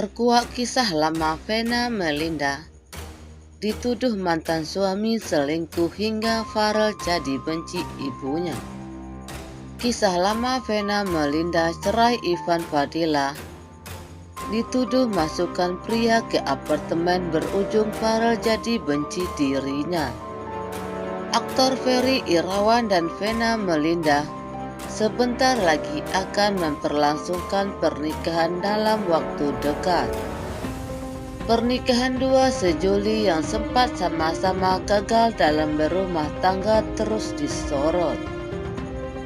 Terkuak kisah lama Vena Melinda. Dituduh mantan suami selingkuh hingga Farel jadi benci ibunya. Kisah lama Vena Melinda cerai Ivan Fadila. Dituduh masukkan pria ke apartemen berujung Farel jadi benci dirinya. Aktor Ferry Irawan dan Vena Melinda sebentar lagi akan memperlangsungkan pernikahan dalam waktu dekat. Pernikahan dua sejoli yang sempat sama-sama gagal dalam berumah tangga terus disorot.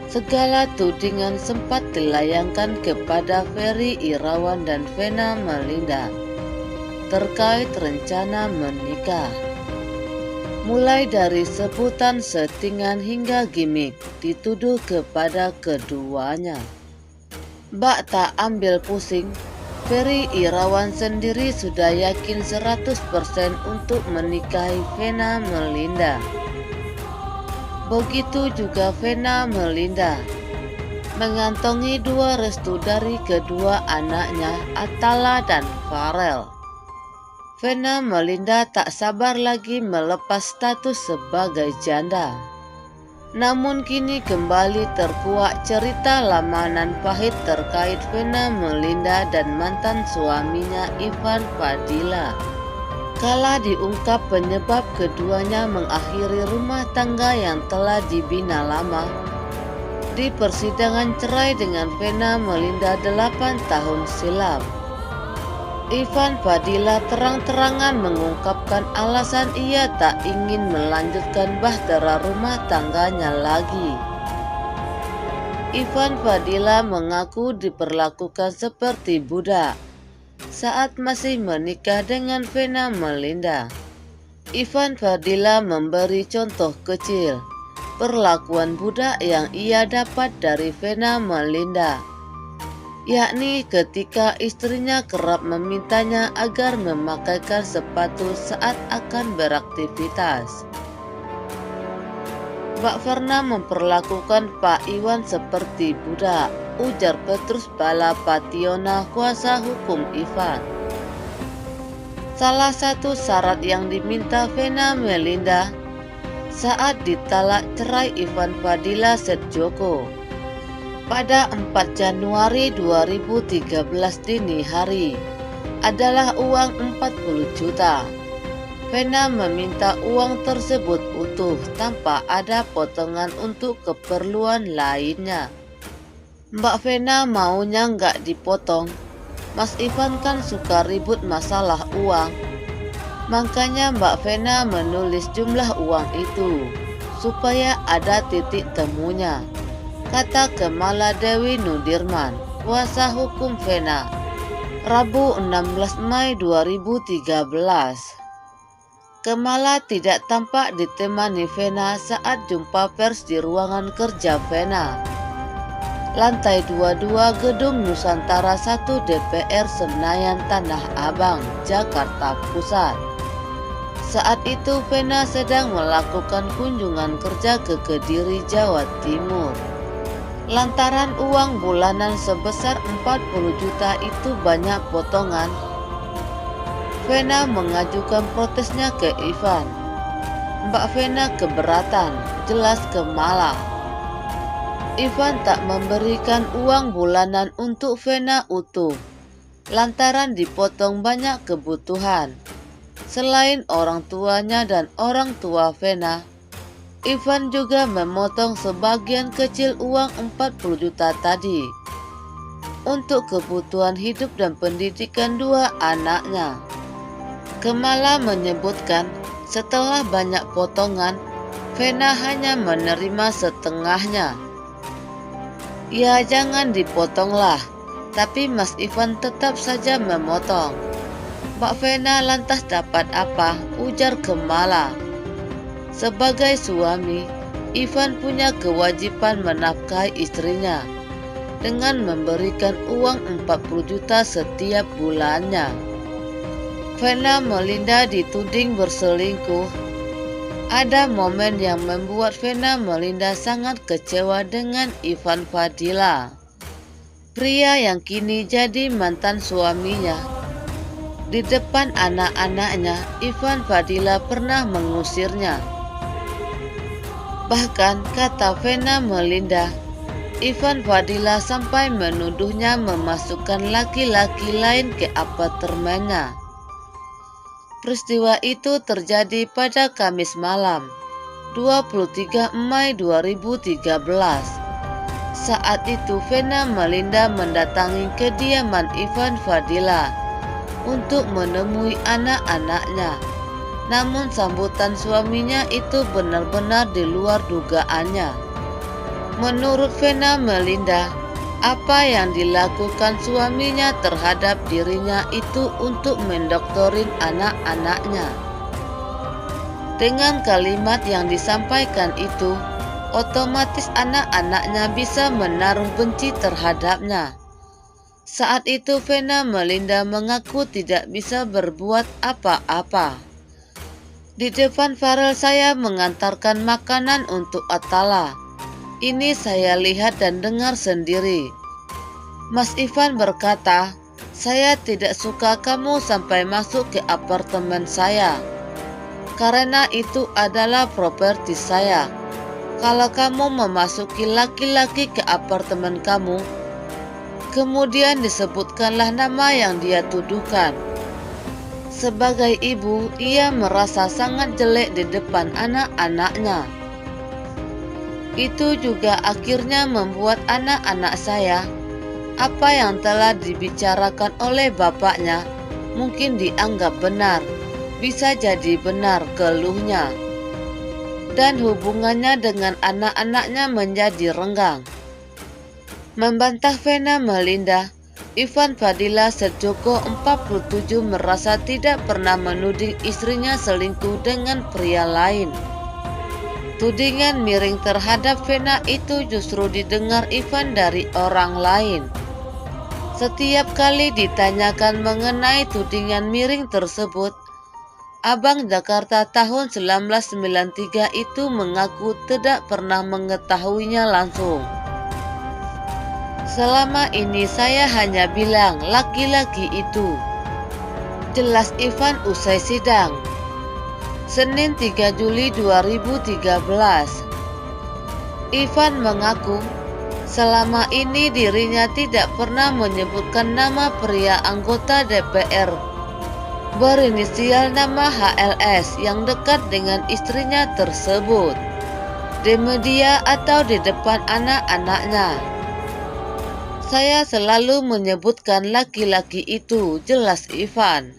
Segala tudingan sempat dilayangkan kepada Ferry Irawan dan Vena Melinda terkait rencana menikah. Mulai dari sebutan settingan hingga gimmick dituduh kepada keduanya. Bak tak ambil pusing, Ferry Irawan sendiri sudah yakin 100% untuk menikahi Vena Melinda. Begitu juga Vena Melinda mengantongi dua restu dari kedua anaknya, Atala dan Farel. Vena Melinda tak sabar lagi melepas status sebagai janda. Namun kini kembali terkuak cerita lama nan pahit terkait Vena Melinda dan mantan suaminya Ivan Fadila. Kala diungkap penyebab keduanya mengakhiri rumah tangga yang telah dibina lama di persidangan cerai dengan Vena Melinda 8 tahun silam. Ivan Fadila terang-terangan mengungkapkan alasan ia tak ingin melanjutkan bahtera rumah tangganya lagi. Ivan Fadila mengaku diperlakukan seperti budak saat masih menikah dengan Vena Melinda. Ivan Fadila memberi contoh kecil perlakuan budak yang ia dapat dari Vena Melinda, yakni ketika istrinya kerap memintanya agar memakaikan sepatu saat akan beraktivitas. Mbak Verna memperlakukan Pak Iwan seperti budak, ujar Petrus Bala Pationa, kuasa hukum Ivan. Salah satu syarat yang diminta Vena Melinda saat ditalak cerai Ivan Fadila Setjoko pada 4 Januari 2013 dini hari adalah uang 40 juta. Vena meminta uang tersebut utuh tanpa ada potongan untuk keperluan lainnya. Mbak Vena maunya nggak dipotong. Mas Ivan kan suka ribut masalah uang. Makanya Mbak Vena menulis jumlah uang itu supaya ada titik temunya, kata Kemala Dewi Nudirman, kuasa hukum Vena, Rabu 16 Mei 2013. Kemala tidak tampak ditemani Vena saat jumpa pers di ruangan kerja Vena, lantai 22 Gedung Nusantara 1 DPR Senayan Tanah Abang, Jakarta Pusat. Saat itu Vena sedang melakukan kunjungan kerja ke Kediri, Jawa Timur. Lantaran uang bulanan sebesar 40 juta itu banyak potongan, Vena mengajukan protesnya ke Ivan. Mbak Vena keberatan, jelas Kemala. Ivan tak memberikan uang bulanan untuk Vena utuh, lantaran dipotong banyak kebutuhan. Selain orang tuanya dan orang tua Vena, Ivan juga memotong sebagian kecil uang 40 juta tadi untuk kebutuhan hidup dan pendidikan dua anaknya. Kemala menyebutkan setelah banyak potongan, Vena hanya menerima setengahnya. Ya jangan dipotonglah, tapi Mas Ivan tetap saja memotong. Mbak Vena lantas dapat apa? Ujar Kemala. Sebagai suami, Ivan punya kewajiban menafkahi istrinya dengan memberikan uang 40 juta setiap bulannya. Vena Melinda dituding berselingkuh. Ada momen yang membuat Vena Melinda sangat kecewa dengan Ivan Fadila, pria yang kini jadi mantan suaminya. Di depan anak-anaknya, Ivan Fadila pernah mengusirnya. Bahkan kata Vena Melinda, Ivan Fadila sampai menuduhnya memasukkan laki-laki lain ke apartemennya. Peristiwa itu terjadi pada Kamis malam, 23 Mei 2013. Saat itu Vena Melinda mendatangi kediaman Ivan Fadila untuk menemui anak-anaknya. Namun sambutan suaminya itu benar-benar di luar dugaannya. Menurut Vena Melinda, apa yang dilakukan suaminya terhadap dirinya itu untuk mendoktorin anak-anaknya. Dengan kalimat yang disampaikan itu, otomatis anak-anaknya bisa menaruh benci terhadapnya. Saat itu Vena Melinda mengaku tidak bisa berbuat apa-apa. Di depan Farel saya mengantarkan makanan untuk Atala. Ini saya lihat dan dengar sendiri. Mas Ivan berkata, saya tidak suka kamu sampai masuk ke apartemen saya. Karena itu adalah properti saya. Kalau kamu memasuki laki-laki ke apartemen kamu, kemudian disebutkanlah nama yang dia tuduhkan. Sebagai ibu, ia merasa sangat jelek di depan anak-anaknya. Itu juga akhirnya membuat anak-anak saya, apa yang telah dibicarakan oleh bapaknya, mungkin dianggap benar, bisa jadi benar, keluhnya. Dan hubungannya dengan anak-anaknya menjadi renggang. Membantah Vena Melinda, Ivan Fadila Sejoko 47 merasa tidak pernah menuding istrinya selingkuh dengan pria lain. Tudingan miring terhadap Vena itu justru didengar Ivan dari orang lain. Setiap kali ditanyakan mengenai tudingan miring tersebut, Abang Jakarta tahun 1993 itu mengaku tidak pernah mengetahuinya langsung. Selama ini saya hanya bilang laki-laki itu. Jelas Ivan usai sidang. Senin 3 Juli 2013. Ivan mengaku selama ini dirinya tidak pernah menyebutkan nama pria anggota DPR berinisial nama HLS yang dekat dengan istrinya tersebut di media atau di depan anak-anaknya. Saya selalu menyebutkan laki-laki itu, jelas Ivan.